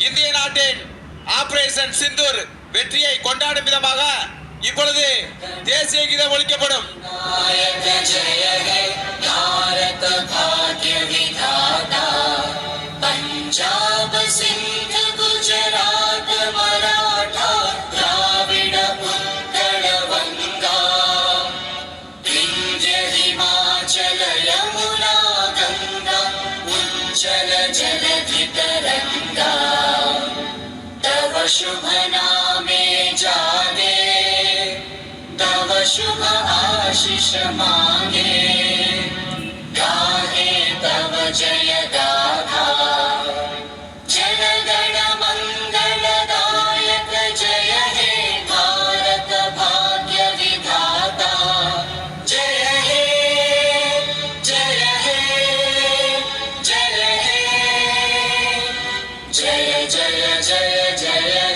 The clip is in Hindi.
இந்திய நாட்டின் ஆபரேஷன் சிந்தூர் வெற்றியை கொண்டாடும் விதமாக இப்பொழுது தேசிய கீதம் ஒலிக்கப்படும். பஞ்சாப் சிந்த் குஜராத் மராठा द्राविड उत्कल वंगा विंध्य हिमाचल यमुना गंगा उज्जल जलधि तरंगा तव शुभ नामे जागे तव शुभ आशीष मांगे गाहे तव जय गाथा जनगण मंगलदायक जय हे भारत भाग्य विधाता जय हे जय हे जय हे जय जय जय जय